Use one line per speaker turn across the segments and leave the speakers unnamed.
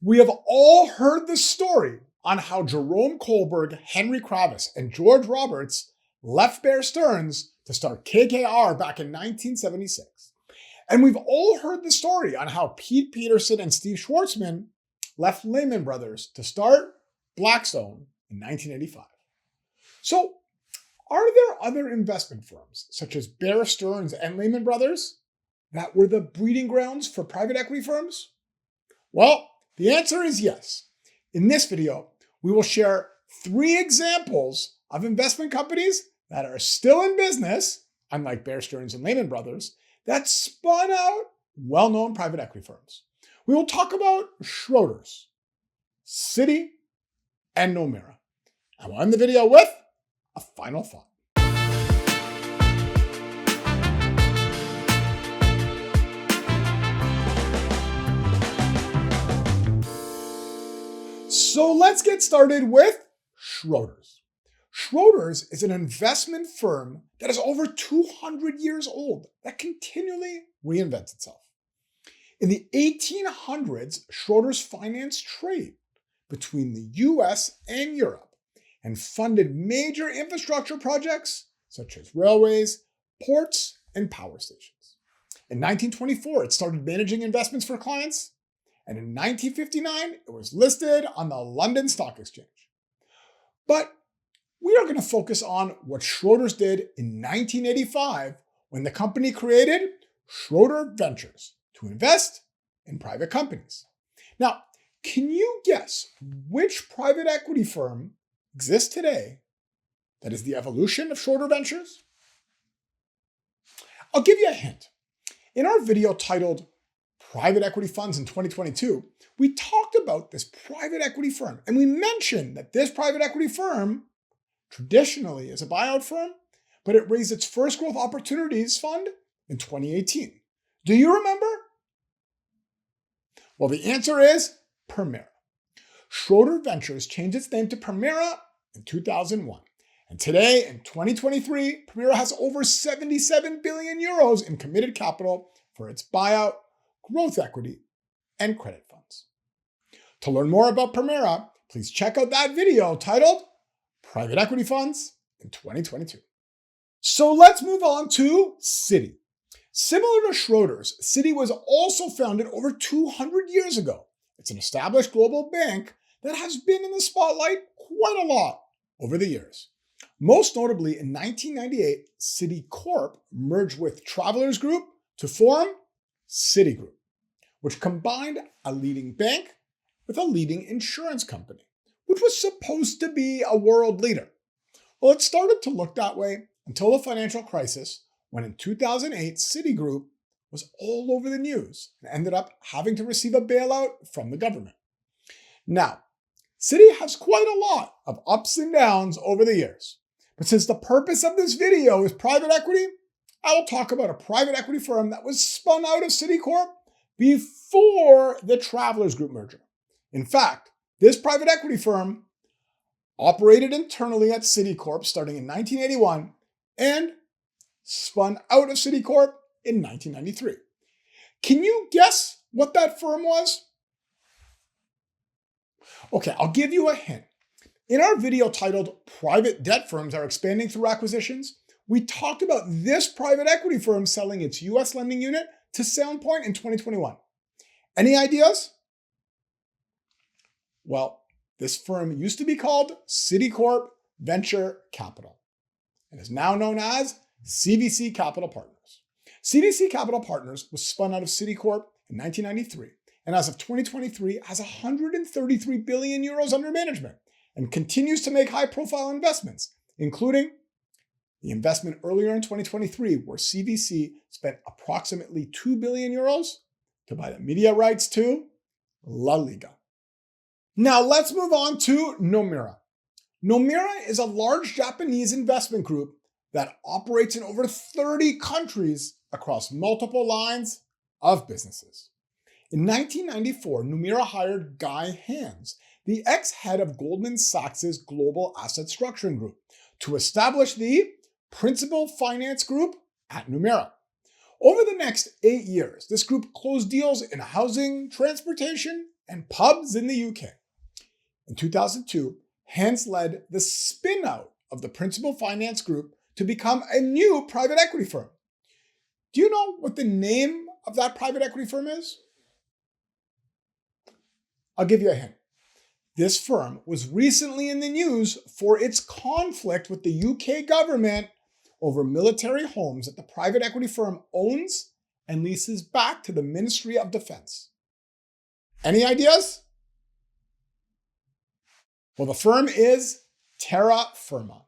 We have all heard the story on how Jerome Kohlberg, Henry Kravis, and George Roberts left Bear Stearns to start KKR back in 1976. And we've all heard the story on how Pete Peterson and Steve Schwarzman left Lehman Brothers to start Blackstone in 1985. So, are there other investment firms, such as Bear Stearns and Lehman Brothers, that were the breeding grounds for private equity firms? Well, the answer is yes. In this video, we will share 3 examples of investment companies that are still in business, unlike Bear Stearns and Lehman Brothers, that spun out well-known private equity firms. We will talk about Schroders, Citi, and Nomura. And we'll end the video with a final thought. So let's get started with Schroders. Schroders is an investment firm that is over 200 years old that continually reinvents itself. In the 1800s, Schroders financed trade between the US and Europe and funded major infrastructure projects such as railways, ports, and power stations. In 1924, it started managing investments for clients, and in 1959, it was listed on the London Stock Exchange. But we are going to focus on what Schroders did in 1985 when the company created Schroder Ventures to invest in private companies. Now, can you guess which private equity firm exists today that is the evolution of Schroder Ventures? I'll give you a hint. In our video titled Private Equity Funds in 2022, we talked about this private equity firm, and we mentioned that this private equity firm traditionally is a buyout firm, but it raised its first growth opportunities fund in 2018. Do you remember? Well, the answer is Permira. Schroder Ventures changed its name to Permira in 2001. And today, in 2023, Permira has over 77 billion euros in committed capital for its buyout, growth equity, and credit funds. To learn more about Permira, please check out that video titled Private Equity Funds in 2022. So let's move on to Citi. Similar to Schroders, Citi was also founded over 200 years ago. It's an established global bank that has been in the spotlight quite a lot over the years. Most notably, in 1998, Citi Corp merged with Travelers Group to form Citigroup, which combined a leading bank with a leading insurance company, which was supposed to be a world leader. Well, it started to look that way until the financial crisis, when in 2008, Citigroup was all over the news and ended up having to receive a bailout from the government. Now, Citi has quite a lot of ups and downs over the years. But since the purpose of this video is private equity, I will talk about a private equity firm that was spun out of Citicorp before the Travelers Group merger. In fact, this private equity firm operated internally at Citicorp starting in 1981 and spun out of Citicorp in 1993. Can you guess what that firm was? Okay, I'll give you a hint. In our video titled Private Debt Firms Are Expanding Through Acquisitions, we talked about this private equity firm selling its US lending unit to Sound Point in 2021. Any ideas? Well, this firm used to be called Citicorp Venture Capital and is now known as CVC Capital Partners. CVC Capital Partners was spun out of Citicorp in 1993 and as of 2023 has 133 billion euros under management and continues to make high-profile investments, including the investment earlier in 2023 where CVC spent approximately 2 billion euros to buy the media rights to La Liga. Now let's move on to Nomura. Nomura is a large Japanese investment group that operates in over 30 countries across multiple lines of businesses. In 1994, Nomura hired Guy Hans, the ex-head of Goldman Sachs' Global Asset Structuring Group, to establish the Principal Finance Group at Nomura. Over the next 8 years, this group closed deals in housing, transportation, and pubs in the UK. In 2002, Hans led the spin-out of the Principal Finance Group to become a new private equity firm. Do you know what the name of that private equity firm is? I'll give you a hint. This firm was recently in the news for its conflict with the UK government over military homes that the private equity firm owns and leases back to the Ministry of Defense. Any ideas? Well, the firm is Terra Firma.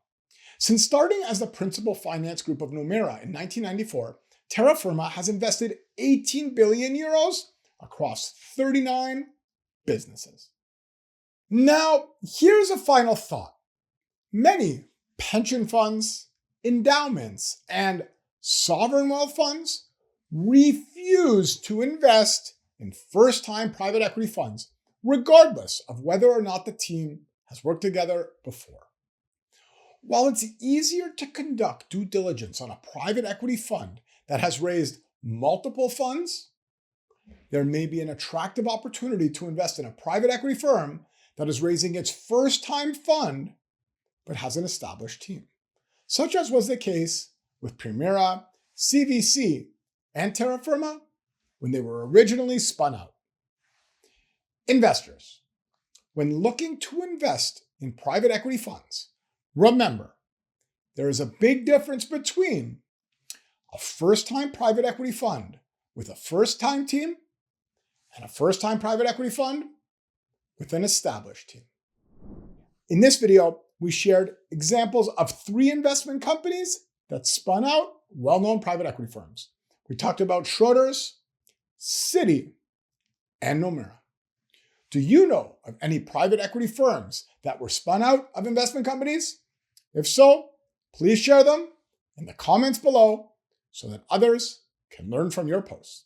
Since starting as the Principal Finance Group of Nomura in 1994, Terra Firma has invested 18 billion euros across 39 businesses. Now, here's a final thought. Many pension funds, endowments, and sovereign wealth funds refuse to invest in first-time private equity funds, regardless of whether or not the team has worked together before. While it's easier to conduct due diligence on a private equity fund that has raised multiple funds, there may be an attractive opportunity to invest in a private equity firm that is raising its first-time fund but has an established team, such as was the case with Primera, CVC, and Terra Firma when they were originally spun out. Investors, when looking to invest in private equity funds, remember, there is a big difference between a first-time private equity fund with a first-time team and a first-time private equity fund with an established team. In this video, we shared examples of 3 investment companies that spun out well-known private equity firms. We talked about Schroders, Citi, and Nomura. Do you know of any private equity firms that were spun out of investment companies? If so, please share them in the comments below so that others can learn from your posts.